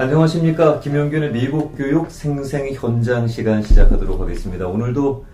안녕하십니까. 김영균의 미국 교육 생생 현장 시간 시작하도록 하겠습니다. 오늘도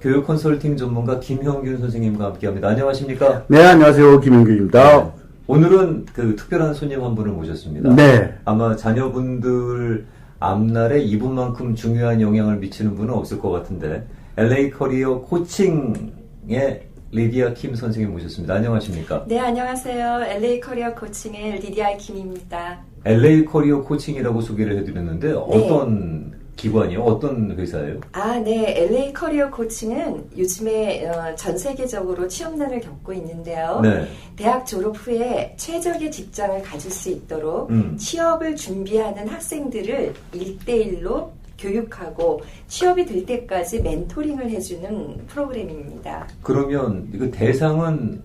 교육 컨설팅 전문가 김형균 선생님과 함께합니다. 안녕하십니까? 네, 안녕하세요. 김영균입니다. 네. 오늘은 특별한 손님 한 분을 모셨습니다. 네. 아마 자녀분들 앞날에 이분만큼 중요한 영향을 미치는 분은 없을 것 같은데 LA 커리어 코칭의 리디아 킴 선생님 모셨습니다. 안녕하십니까? 네, 안녕하세요. LA 커리어 코칭의 리디아 김입니다. LA 커리어 코칭이라고 소개를 해드렸는데 어떤 기관이요? 어떤 회사예요? 네. LA 커리어 코칭은 요즘에 전 세계적으로 취업난을 겪고 있는데요. 네. 대학 졸업 후에 최적의 직장을 가질 수 있도록 취업을 준비하는 학생들을 1대1로 교육하고 취업이 될 때까지 멘토링을 해주는 프로그램입니다. 그러면 이거 대상은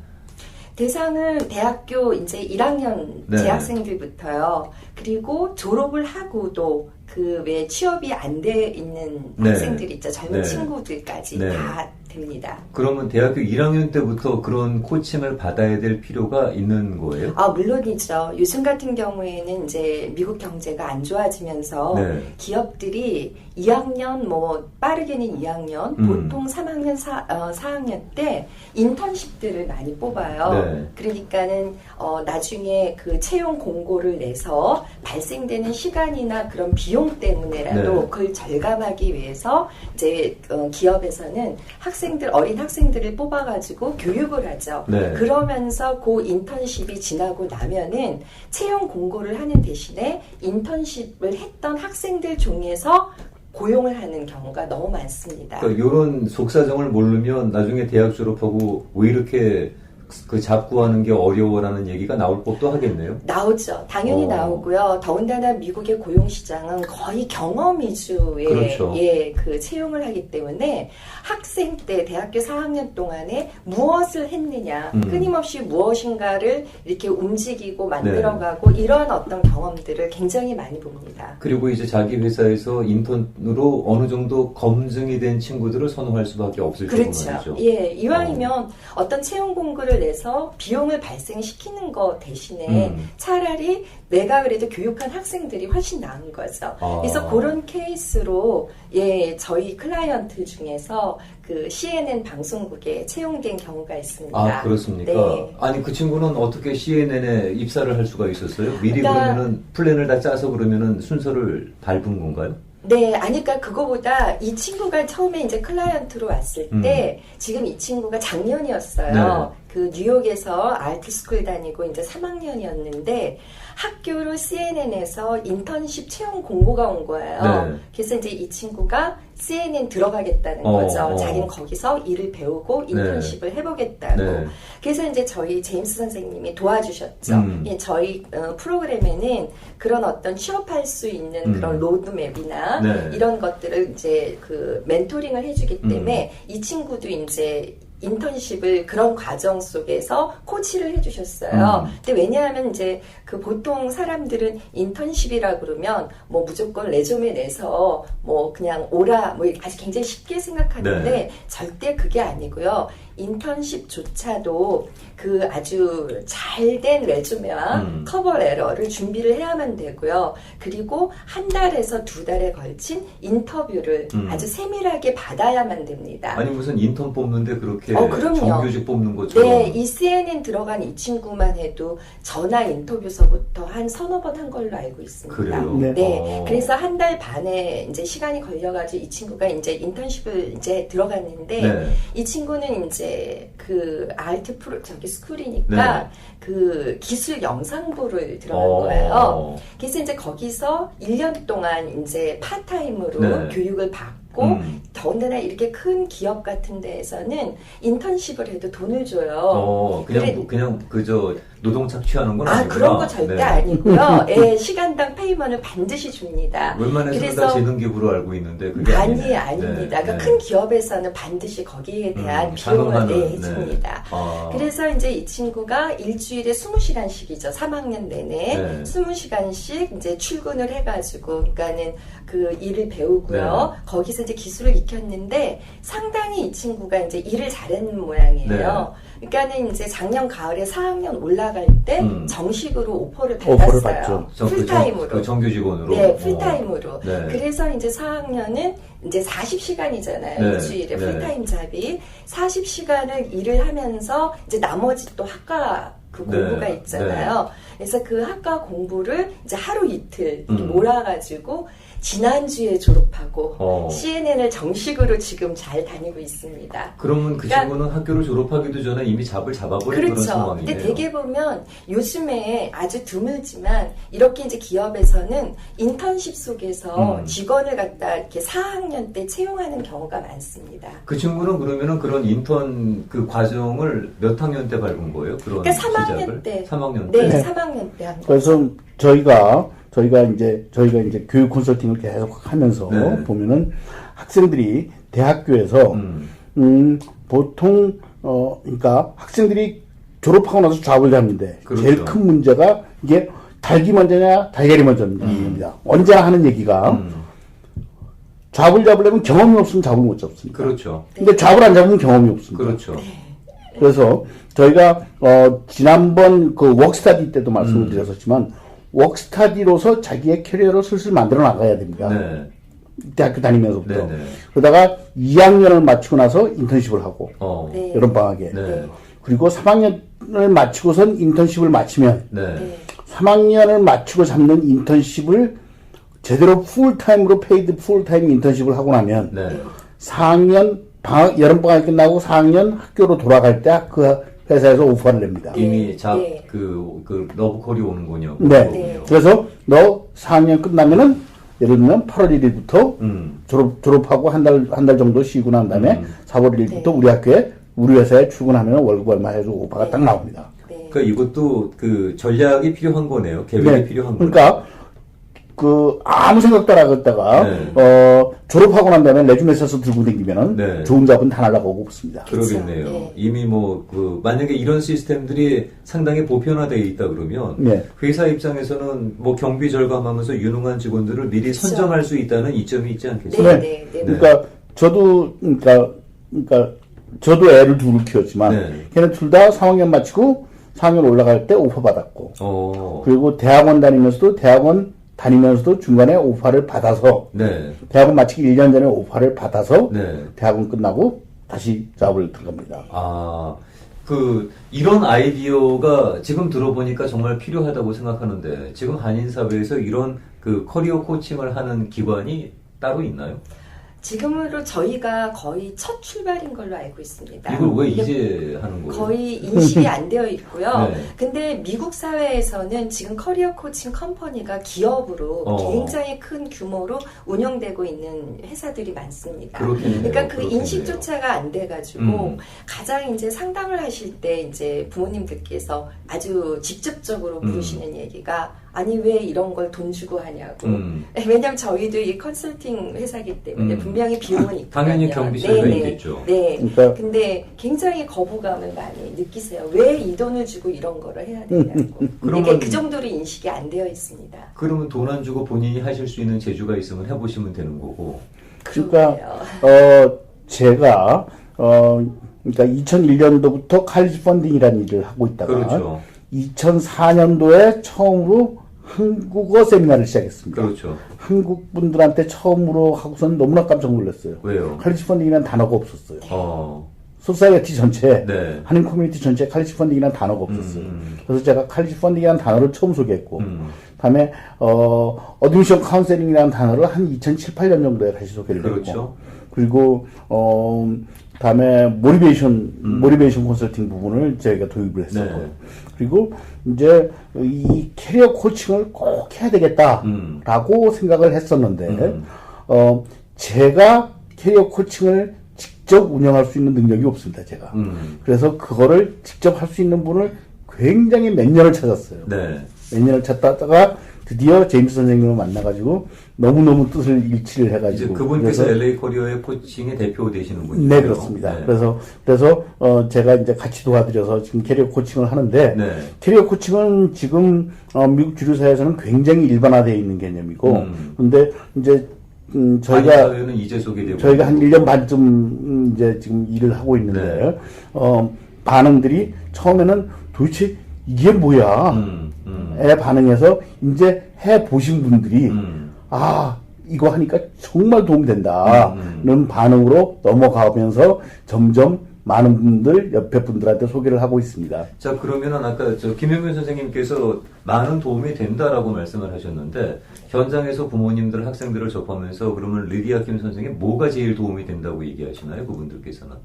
대학교 이제 1학년 네. 재학생들부터요. 그리고 졸업을 하고도 그 왜 취업이 안 돼 있는 네. 학생들 있죠. 젊은 네. 친구들까지 네. 다 됩니다. 그러면 대학교 1학년 때부터 그런 코칭을 받아야 될 필요가 있는 거예요? 물론이죠. 요즘 같은 경우에는 이제 미국 경제가 안 좋아지면서 네. 기업들이 2학년, 빠르게는 2학년, 보통 3학년, 4학년 때 인턴십들을 많이 뽑아요. 네. 그러니까는, 나중에 그 채용 공고를 내서 발생되는 시간이나 그런 비용 때문에라도 네. 그걸 절감하기 위해서 이제, 기업에서는 어린 학생들을 뽑아가지고 교육을 하죠. 네. 그러면서 그 인턴십이 지나고 나면은 채용 공고를 하는 대신에 인턴십을 했던 학생들 중에서 고용을 하는 경우가 너무 많습니다. 그러니까 이런 속사정을 모르면 나중에 대학 졸업하고 왜 이렇게 잡구하는 게 어려워라는 얘기가 나올 법도 하겠네요. 나오죠. 당연히 나오고요. 더군다나 미국의 고용시장은 거의 경험 위주의 그렇죠. 그 채용을 하기 때문에 학생 때 대학교 4학년 동안에 무엇을 했느냐, 끊임없이 무엇인가를 이렇게 움직이고 만들어가고 이러한 어떤 경험들을 굉장히 많이 봅니다. 그리고 이제 자기 회사에서 인턴으로 어느 정도 검증이 된 친구들을 선호할 수밖에 없을 그렇죠. 말이죠. 예, 이왕이면 어떤 채용 공고를 내서 비용을 발생시키는 것 대신에 차라리 내가 그래도 교육한 학생들이 훨씬 나은 거죠. 그래서 그런 케이스로 저희 클라이언트 중에서 그 CNN 방송국에 채용된 경우가 있습니다. 그렇습니까? 네. 아니 그 친구는 어떻게 CNN에 입사를 할 수가 있었어요? 미리 그러면은 플랜을 다 짜서 그러면은 순서를 밟은 건가요? 네, 그러니까 그거보다 이 친구가 처음에 이제 클라이언트로 왔을 때 지금 이 친구가 작년이었어요. 네. 그 뉴욕에서 아트스쿨 다니고 이제 3학년이었는데 학교로 CNN에서 인턴십 채용 공고가 온 거예요. 네. 그래서 이제 이 친구가 CNN 들어가겠다는 거죠. 자기는 거기서 일을 배우고 인턴십을 해보겠다고. 네. 그래서 이제 저희 제임스 선생님이 도와주셨죠. 저희 프로그램에는 그런 어떤 취업할 수 있는 그런 로드맵이나 이런 것들을 이제 그 멘토링을 해주기 때문에 이 친구도 이제 인턴십을 그런 과정 속에서 코치를 해주셨어요. 근데 왜냐하면 이제 그 보통 사람들은 인턴십이라 그러면 무조건 레주메 내서 그냥 오라 아주 굉장히 쉽게 생각하는데 절대 그게 아니고요. 인턴십조차도 그 아주 잘된 레주메와 커버 레터를 준비를 해야만 되고요. 그리고 한 달에서 두 달에 걸친 인터뷰를 아주 세밀하게 받아야만 됩니다. 아니 무슨 인턴 뽑는데 그렇게 그럼요. 정규직 뽑는 것처럼. 네, 이 CNN 들어간 이 친구만 해도 전화 인터뷰서부터 한 서너 번 한 걸로 알고 있습니다. 그래요? 네. 그래서 한 달 반에 이제 시간이 걸려가지고 이 친구가 이제 인턴십을 이제 들어갔는데 이 친구는 이제 그 아트 스쿨이니까 그 기술 영상부를 들어간 거예요. 그래서 이제 거기서 1년 동안 이제 파타임으로 교육을 받고 더군다나 이렇게 큰 기업 같은 데에서는 인턴십을 해도 돈을 줘요. 그냥 그저 노동 착취하는 건 아니구나. 그런 거 절대 아니고요. 시간당 페이먼을 반드시 줍니다. 웬만해서는 다 재능기부로 알고 있는데 그게 아닙니다. 그러니까 큰 기업에서는 반드시 거기에 대한 비용을 해줍니다. 그래서 이제 이 친구가 일주일에 20시간씩이죠. 3학년 내내 20시간씩 이제 출근을 해가지고, 그러니까는 그 일을 배우고요. 거기서 이제 기술을 익혔는데 상당히 이 친구가 이제 일을 잘하는 모양이에요. 그러니까는 이제 작년 가을에 4학년 올라갈 때 정식으로 오퍼를 오퍼를 받았어요. 받죠. 풀타임으로. 그 정규 직원으로. 네, 풀타임으로. 네. 그래서 이제 4학년은 이제 40시간이잖아요. 네. 일주일에 풀타임 잡이. 40시간을 일을 하면서 이제 나머지 또 학과 그 공부가 네. 있잖아요. 그래서 그 학과 공부를 이제 하루 이틀 이렇게 음. 몰아가지고 지난주에 졸업하고 어. CNN을 정식으로 지금 잘 다니고 있습니다. 그러면 그 그러니까- 친구는 학교를 졸업하기도 전에 이미 잡을 잡아버린 그런 그렇죠. 상황이네요. 근데 되게 보면 요즘에 아주 드물지만 이렇게 이제 기업에서는 인턴십 속에서 직원을 갖다 이렇게 4학년 때 채용하는 경우가 많습니다. 그 친구는 그러면은 그런 인턴 그 과정을 몇 학년 때 밟은 거예요? 그런 그러니까 3학년 시작을? 때. 3학년 네, 때. 3학년 때 한 거. 그래서 저희가 이제 교육 컨설팅을 계속 하면서 네. 보면은 학생들이 대학교에서 보통 그러니까 학생들이 졸업하고 나서 잡을 잡는데 그렇죠. 제일 큰 문제가 이게 닭이 먼저냐 달걀이 먼저입니다. 언제 하는 얘기가 잡을 잡으려면 경험이 없으면 잡을 못 잡습니다. 그렇죠. 근데 잡을 안 잡으면 경험이 없습니다. 그렇죠. 그래서 저희가 지난번 그 워크스타디 때도 말씀을 드렸었지만 워크스타디로서 자기의 캐리어를 슬슬 만들어 나가야 됩니다. 네. 대학교 다니면서부터. 네, 네. 그러다가 2학년을 마치고 나서 인턴십을 하고 네. 여름방학에 네. 그리고 3학년을 마치고선 인턴십을 마치면 네. 네. 3학년을 마치고 잡는 인턴십을 제대로 풀타임으로 페이드 풀타임 인턴십을 하고 나면 네. 4학년 여름방학이 끝나고 4학년 학교로 돌아갈 때 그 회사에서 오퍼를 냅니다. 이미 네. 그 러브콜이 오는군요. 네. 네. 그래서 너 4학년 끝나면은 예를 들면 8월 1일부터 졸업하고 한 달 정도 쉬고 난 다음에 4월 1일부터 네. 우리 학교에 우리 회사에 출근하면 월급 얼마 해주고 오퍼가 딱 나옵니다. 네. 그러니까 이것도 그 전략이 필요한 거네요. 계획이 필요한 거네요. 그러니까 그 아무 생각도 안 하다가 네. 졸업하고 난 다음에 레주메 써서 들고 다니면은 네. 좋은 잡은 다 날라가고 없습니다. 그러겠네요. 네. 이미 만약에 이런 시스템들이 상당히 보편화되어 있다 그러면 네. 회사 입장에서는 경비 절감하면서 유능한 직원들을 미리 그쵸. 선정할 수 있다는 이점이 있지 네, 않겠어요? 네, 네. 그러니까 저도 저도 애를 둘을 키웠지만 네. 걔는 둘 다 3학년 마치고 4학년 올라갈 때 오퍼 받았고 그리고 대학원 다니면서도 중간에 오퍼를 받아서 네. 대학원 마치기 1년 전에 오퍼를 받아서 네. 대학원 끝나고 다시 잡을 들어갑니다. 이런 아이디어가 지금 들어보니까 정말 필요하다고 생각하는데 지금 한인사회에서 이런 그 커리어 코칭을 하는 기관이 따로 있나요? 지금으로 저희가 거의 첫 출발인 걸로 알고 있습니다. 이걸 왜 근데 이제 하는 거예요? 거의 인식이 안 되어 있고요. 네. 근데 미국 사회에서는 지금 커리어 코칭 컴퍼니가 기업으로 굉장히 큰 규모로 운영되고 있는 회사들이 많습니다. 그렇겠네요. 그러니까 그 그렇겠네요. 인식조차가 안 돼가지고 가장 이제 상담을 하실 때 이제 부모님들께서 아주 직접적으로 물으시는 얘기가 아니 왜 이런 걸 돈 주고 하냐고. 왜냐면 저희도 이 컨설팅 회사이기 때문에 분명히 비용은 있거든요. 당연히 경비세가 있겠죠. 네. 그러니까 근데 굉장히 거부감을 많이 느끼세요. 왜 이 돈을 주고 이런 거를 해야 되냐고. 그러면 그 정도로 인식이 안 되어 있습니다. 그러면 돈 안 주고 본인이 하실 수 있는 재주가 있으면 해보시면 되는 거고. 그러니까 그러게요. 제가 그러니까 2001년도부터 칼리지 펀딩이라는 일을 하고 있다가 그렇죠. 2004년도에 처음으로 한국어 세미나를 시작했습니다. 그렇죠. 한국 분들한테 처음으로 하고서는 너무나 깜짝 놀랐어요. 왜요? 칼리지 펀딩이라는 단어가 없었어요. 소사이어티 전체, 네. 한인 커뮤니티 전체에 칼리지 펀딩이라는 단어가 없었어요. 그래서 제가 칼리지 펀딩이라는 단어를 처음 소개했고, 다음에 어드미션 카운셀링이라는 단어를 한 2007, 8년 정도에 다시 소개를 했고, 그렇죠. 그리고 다음에 모티베이션 컨설팅 부분을 저희가 도입을 했었고, 네. 그리고 이제 이 캐리어 코칭을 꼭 해야 되겠다라고 생각을 했었는데, 제가 캐리어 코칭을 직접 운영할 수 있는 능력이 없습니다, 제가. 그래서 그거를 직접 할 수 있는 분을 굉장히 몇 년을 찾았어요. 네. 몇 년을 찾다가 드디어 제임스 선생님을 만나가지고 너무너무 뜻을 일치를 해가지고. 이제 그분께서 그래서 LA 커리어의 코칭의 대표 되시는 분이죠. 네, 그렇습니다. 네. 그래서 제가 이제 같이 도와드려서 지금 캐리어 코칭을 하는데, 네. 캐리어 코칭은 지금 미국 주류사회에서는 굉장히 일반화되어 있는 개념이고, 근데 이제 한인사회는 이제 소개되고 저희가 한 1년 반쯤 이제 지금 일을 하고 있는데, 네. 반응들이 처음에는 도대체 이게 뭐야? 에 반응해서 이제 해보신 분들이 이거 하니까 정말 도움된다는 반응으로 넘어가면서 점점 많은 분들, 옆에 분들한테 소개를 하고 있습니다. 자, 그러면은 아까 김영균 선생님께서 많은 도움이 된다라고 말씀을 하셨는데, 현장에서 부모님들, 학생들을 접하면서 그러면 리디아 킴 선생님 뭐가 제일 도움이 된다고 얘기하시나요? 그분들께서는?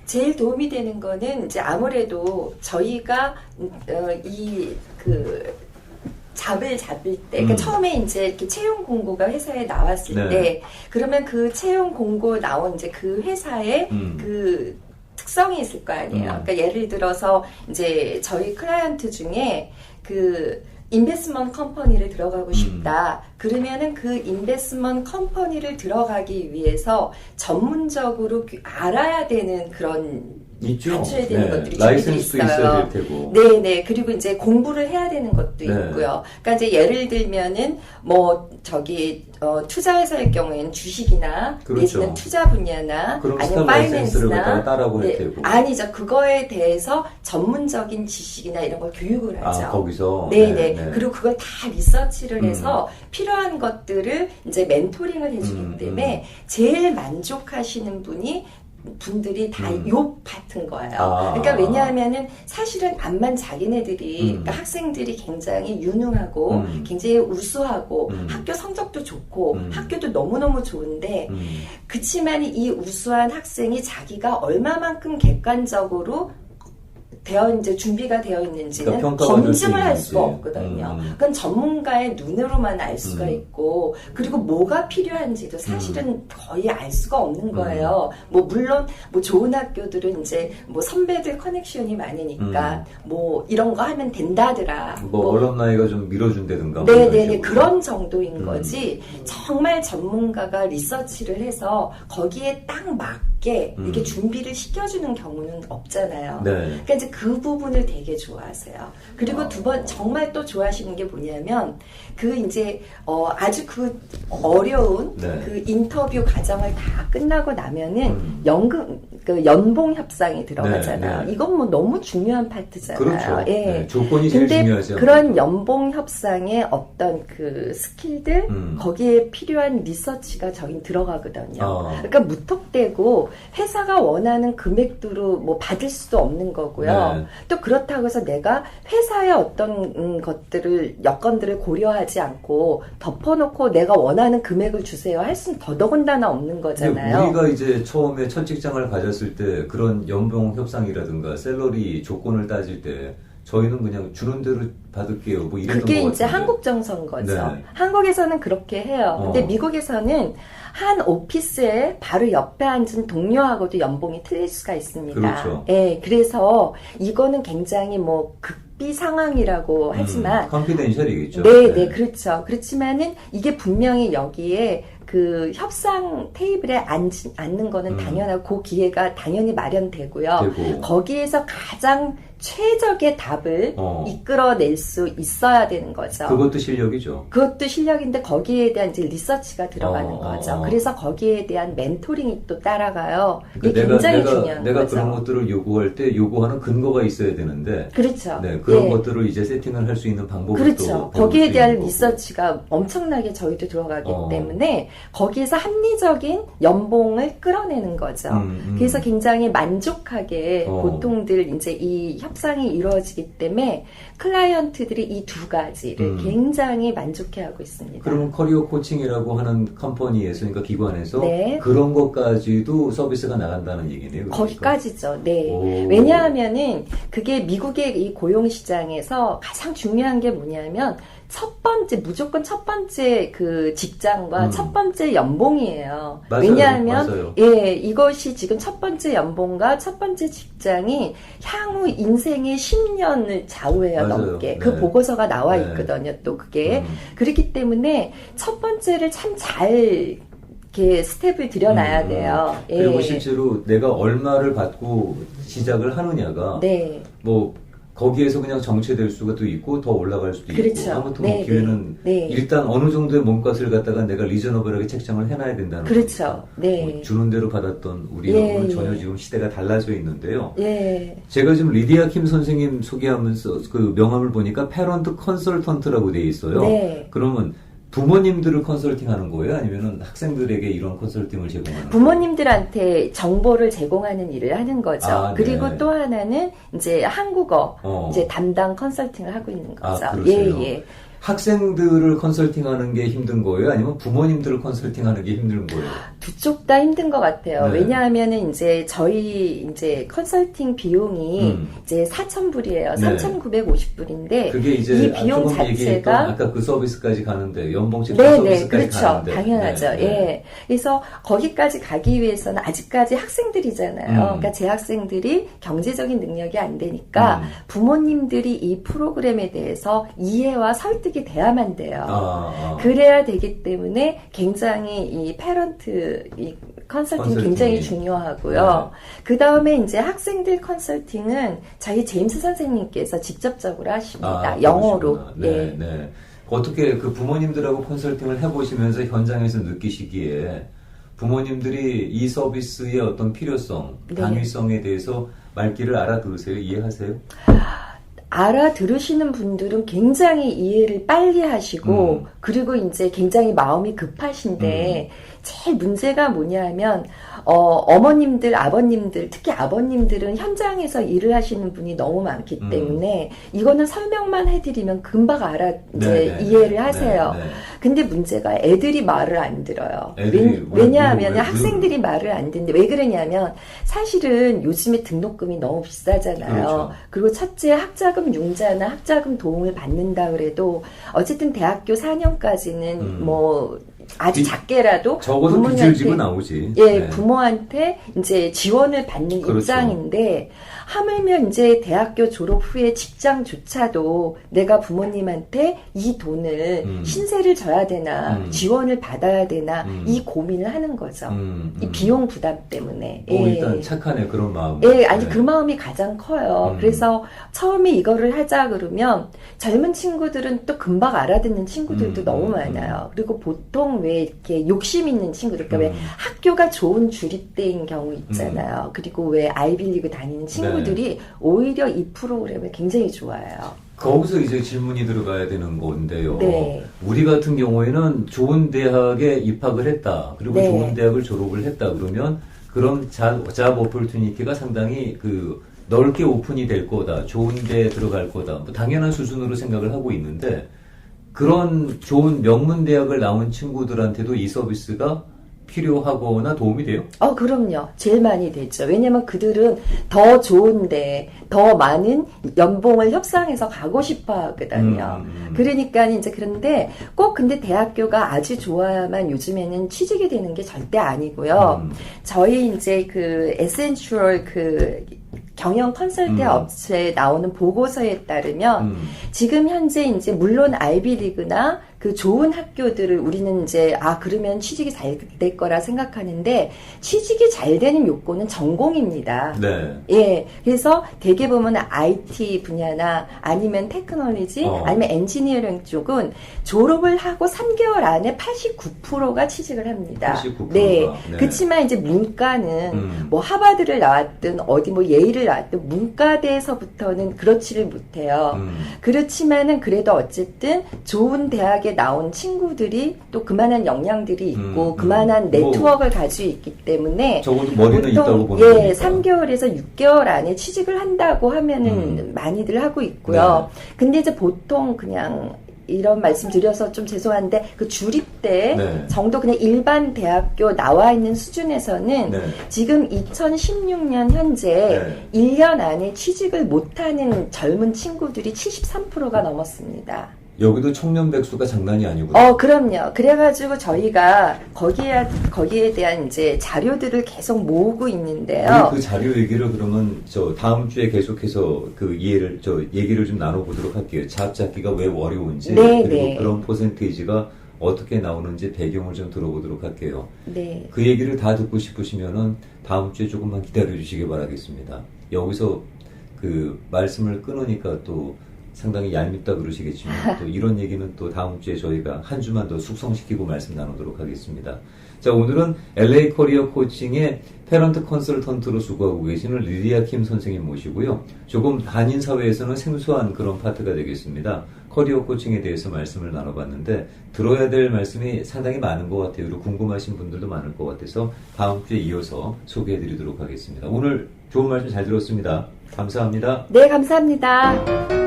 제일 도움이 되는 거는 이제 아무래도 저희가 잡을 때, 그러니까 처음에 이제 이렇게 채용 공고가 회사에 나왔을 때, 그러면 그 채용 공고 나온 이제 그 회사의 그 특성이 있을 거 아니에요. 그러니까 예를 들어서 이제 저희 클라이언트 중에 그 인베스먼트 컴퍼니를 들어가고 싶다. 그러면은 그 인베스먼트 컴퍼니를 들어가기 위해서 전문적으로 알아야 되는 그런 갖춰야 되는 것들이 준비되어 있어요. 있어야 될 테고. 네네. 그리고 이제 공부를 해야 되는 것도 있고요. 그러니까 이제 예를 들면은 투자회사일 경우에는 주식이나 내지는 투자 분야나 아니면 파이낸스나 따라고 할 테고. 아니죠. 그거에 대해서 전문적인 지식이나 이런 걸 교육을 하죠. 거기서. 네네. 그리고 그걸 다 리서치를 해서 필요한 것들을 이제 멘토링을 해주기 때문에 제일 만족하시는 분들이 다 요 파트인 거예요. 그러니까 왜냐하면은 사실은 암만 자기네들이 그러니까 학생들이 굉장히 유능하고 굉장히 우수하고 학교 성적도 좋고 학교도 너무너무 좋은데 그치만 이 우수한 학생이 자기가 얼마만큼 객관적으로 이제 준비가 되어 있는지는 검증을 할 수가 없거든요. 그건 전문가의 눈으로만 알 수가 있고, 그리고 뭐가 필요한지도 사실은 거의 알 수가 없는 거예요. 물론 좋은 학교들은 이제 선배들 커넥션이 많으니까 이런 거 하면 된다더라. 얼럼나이가 좀 밀어준다든가. 네네네. 그런 정도인 거지. 정말 전문가가 리서치를 해서 거기에 딱 맞게 이렇게 준비를 시켜주는 경우는 없잖아요. 그러니까 이제 그 부분을 되게 좋아하세요. 그리고 두 번 정말 또 좋아하시는 게 뭐냐면 이제 아주 어려운 그 인터뷰 과정을 다 끝나고 나면은 연봉 협상이 들어가잖아요. 이건 너무 중요한 파트잖아요. 그렇죠. 예. 조건이 제일 중요하죠. 그런 연봉 협상의 어떤 그 스킬들 거기에 필요한 리서치가 저긴 들어가거든요. 그러니까 무턱대고 회사가 원하는 금액대로 받을 수도 없는 거고요. 또 그렇다고 해서 내가 회사의 어떤 여건들을 고려하지 않고 덮어놓고 내가 원하는 금액을 주세요 할 수는 더더군다나 없는 거잖아요. 우리가 이제 처음에 첫 직장을 가졌을 때 그런 연봉 협상이라든가 샐러리 조건을 따질 때 저희는 그냥 주는 대로 받을게요. 이랬던 것 같은데. 그게 이제 한국 정서인 거죠. 한국에서는 그렇게 해요. 근데 미국에서는 한 오피스에 바로 옆에 앉은 동료하고도 연봉이 틀릴 수가 있습니다. 그렇죠. 예, 그래서 이거는 굉장히 극비 상황이라고 하지만 컨피덴셜이겠죠. 네, 그렇죠. 그렇지만은 이게 분명히 여기에 그 협상 테이블에 앉는 거는 당연하고 그 기회가 당연히 마련되고요. 거기에서 가장 최적의 답을 이끌어낼 수 있어야 되는 거죠. 그것도 실력이죠. 그것도 실력인데 거기에 대한 이제 리서치가 들어가는 거죠. 그래서 거기에 대한 멘토링이 또 따라가요. 이게 굉장히 중요한 거죠. 내가 그런 것들을 요구할 때 요구하는 근거가 있어야 되는데. 그렇죠. 네, 그런 것들을 이제 세팅을 할 수 있는 방법이 그렇죠. 거기에 대한 리서치가 엄청나게 저희도 들어가기 때문에 거기에서 합리적인 연봉을 끌어내는 거죠. 그래서 굉장히 만족하게 보통들 이제 이 협상이 이루어지기 때문에 클라이언트들이 이 두 가지를 굉장히 만족해하고 있습니다. 그러면 커리어 코칭이라고 하는 컴퍼니에서, 그러니까 기관에서 그런 것까지도 서비스가 나간다는 얘기네요. 그러니까. 거기까지죠. 네. 왜냐하면은 그게 미국의 이 고용 시장에서 가장 중요한 게 뭐냐면 무조건 첫 번째 그 직장과 첫 번째 연봉이에요. 왜냐하면, 이것이 지금 첫 번째 연봉과 첫 번째 직장이 향후 인생의 10년을 좌우해요, 넘게. 그 보고서가 나와 있거든요, 또 그게. 그렇기 때문에 첫 번째를 참 잘, 이렇게 스텝을 들여놔야 돼요. 그리고 실제로 내가 얼마를 받고 시작을 하느냐가, 거기에서 그냥 정체될 수가 또 있고 더 올라갈 수도 그렇죠. 있고 아무튼 네, 기회는 네. 일단 어느 정도의 몸값을 갖다가 내가 리저너블하게 책정을 해놔야 된다는 그렇죠. 거니까. 네. 뭐 주는 대로 받았던 우리하고는 전혀 지금 시대가 달라져 있는데요. 예. 제가 지금 리디아 킴 선생님 소개하면서 그 명함을 보니까 패런트 컨설턴트라고 돼 있어요. 네. 그러면 부모님들을 컨설팅하는 거예요? 아니면 학생들에게 이런 컨설팅을 제공하는 거예요? 부모님들한테 정보를 제공하는 일을 하는 거죠. 아, 그리고 네. 또 하나는 이제 한국어 이제 담당 컨설팅을 하고 있는 거죠. 아, 그러세요? 예. 학생들을 컨설팅하는 게 힘든 거예요? 아니면 부모님들을 컨설팅하는 게 힘든 거예요? 두 쪽 다 힘든 것 같아요. 네. 왜냐하면은 이제 저희 이제 컨설팅 비용이 이제 4,000불이에요. 네. 3,950불인데 그게 이제 이 비용 조금 얘기했던 자체가 아까 그 서비스까지 가는데 연봉식 네, 서비스까지 그렇죠. 가는데 당연하죠. 네, 네. 예. 그래서 거기까지 가기 위해서는 아직까지 학생들이잖아요. 그러니까 재학생들이 경제적인 능력이 안 되니까 부모님들이 이 프로그램에 대해서 이해와 설득이 돼야만 돼요. 그래야 되기 때문에 굉장히 이 패런트 이 컨설팅이 굉장히 중요하고요. 네. 그 다음에 이제 학생들 컨설팅은 저희 제임스 선생님께서 직접적으로 하십니다. 영어로. 네, 예. 네. 어떻게 그 부모님들하고 컨설팅을 해보시면서 현장에서 느끼시기에 부모님들이 이 서비스의 어떤 필요성, 네. 당위성에 대해서 말귀를 알아들으세요? 이해하세요? 알아들으시는 분들은 굉장히 이해를 빨리 하시고 그리고 이제 굉장히 마음이 급하신데 제일 문제가 뭐냐면 어머님들, 아버님들, 특히 아버님들은 현장에서 일을 하시는 분이 너무 많기 때문에 이거는 설명만 해드리면 금방 이제 이해를 하세요. 네, 네. 근데 문제가 애들이 말을 안 들어요. 애들이 왜냐하면 학생들이 말을 안 듣는데 왜 그러냐면 사실은 요즘에 등록금이 너무 비싸잖아요. 그렇죠. 그리고 첫째 학자금 융자나 학자금 도움을 받는다 그래도 어쨌든 대학교 4년까지는 뭐 아주 작게라도 적어도 빚을 지고 나오지. 예, 네. 부모한테 이제 지원을 받는 그렇죠. 입장인데 하물며 이제 대학교 졸업 후에 직장조차도 내가 부모님한테 이 돈을 신세를 져야 되나 지원을 받아야 되나 이 고민을 하는 거죠. 이 비용 부담 때문에. 일단 착하네 그런 마음. 예, 아니 그 마음이 가장 커요. 그래서 처음에 이거를 하자 그러면 젊은 친구들은 또 금방 알아듣는 친구들도 너무 많아요. 그리고 보통 왜 이렇게 욕심 있는 친구들, 그러니까 왜 학교가 좋은 주립대인 경우 있잖아요. 그리고 왜 아이비리그 다니는 친구들이 오히려 이 프로그램을 굉장히 좋아해요. 거기서 이제 질문이 들어가야 되는 건데요. 네. 우리 같은 경우에는 좋은 대학에 입학을 했다. 그리고 네. 좋은 대학을 졸업을 했다. 그러면 그런 잡 오퍼튜니티가 상당히 그 넓게 오픈이 될 거다. 좋은 데에 들어갈 거다. 뭐 당연한 수준으로 생각을 하고 있는데 그런 좋은 명문 대학을 나온 친구들한테도 이 서비스가 필요하거나 도움이 돼요? 그럼요. 제일 많이 되죠. 왜냐면 그들은 더 좋은데 더 많은 연봉을 협상해서 가고 싶어 하거든요. 그러니까 이제 그런데 꼭 근데 대학교가 아주 좋아야만 요즘에는 취직이 되는 게 절대 아니고요. 저희 이제 그 에센슈얼 그 경영 컨설팅 업체에 나오는 보고서에 따르면 지금 현재 이제 물론 아이비리그나 그 좋은 학교들을 우리는 이제 그러면 취직이 잘 될 거라 생각하는데 취직이 잘 되는 요건은 전공입니다. 네. 예. 그래서 대개 보면 IT 분야나 아니면 테크놀로지 아니면 엔지니어링 쪽은 졸업을 하고 3개월 안에 89%가 취직을 합니다. 89%가. 네. 네. 그렇지만 이제 문과는 뭐 하버드를 나왔든 어디 뭐 예일을 나왔든 문과대에서부터는 그렇지를 못해요. 그렇지만은 그래도 어쨌든 좋은 대학에 나온 친구들이 또 그만한 역량들이 있고 그만한 네트워크를 가지고 있기 때문에 적어도 머리는 있다고 보는 예, 거니까. 3개월에서 6개월 안에 취직을 한다고 하면은 많이들 하고 있고요. 네. 근데 이제 보통 그냥 이런 말씀 드려서 좀 죄송한데 그 주립대 네. 정도 그냥 일반 대학교 나와 있는 수준에서는 네. 지금 2016년 현재 1년 안에 취직을 못하는 젊은 친구들이 73%가 넘었습니다. 여기도 청년 백수가 장난이 아니고요. 그럼요. 그래가지고 저희가 거기에 대한 이제 자료들을 계속 모으고 있는데요. 우리 그 자료 얘기를 그러면 저 다음 주에 계속해서 그 얘기를 좀 나눠보도록 할게요. 잡잡기가 왜 어려운지 네, 그리고 네. 그런 퍼센테이지가 어떻게 나오는지 배경을 좀 들어보도록 할게요. 네. 그 얘기를 다 듣고 싶으시면은 다음 주에 조금만 기다려 주시기 바라겠습니다. 여기서 그 말씀을 끊으니까 또 상당히 얄밉다 그러시겠지만 또 이런 얘기는 또 다음 주에 저희가 한 주만 더 숙성시키고 말씀 나누도록 하겠습니다. 자, 오늘은 LA 커리어 코칭의 패런트 컨설턴트로 수고하고 계시는 리디아 킴 선생님 모시고요. 조금 한인 사회에서는 생소한 그런 파트가 되겠습니다. 커리어 코칭에 대해서 말씀을 나눠봤는데 들어야 될 말씀이 상당히 많은 것 같아요. 그리고 궁금하신 분들도 많을 것 같아서 다음 주에 이어서 소개해드리도록 하겠습니다. 오늘 좋은 말씀 잘 들었습니다. 감사합니다. 네, 감사합니다.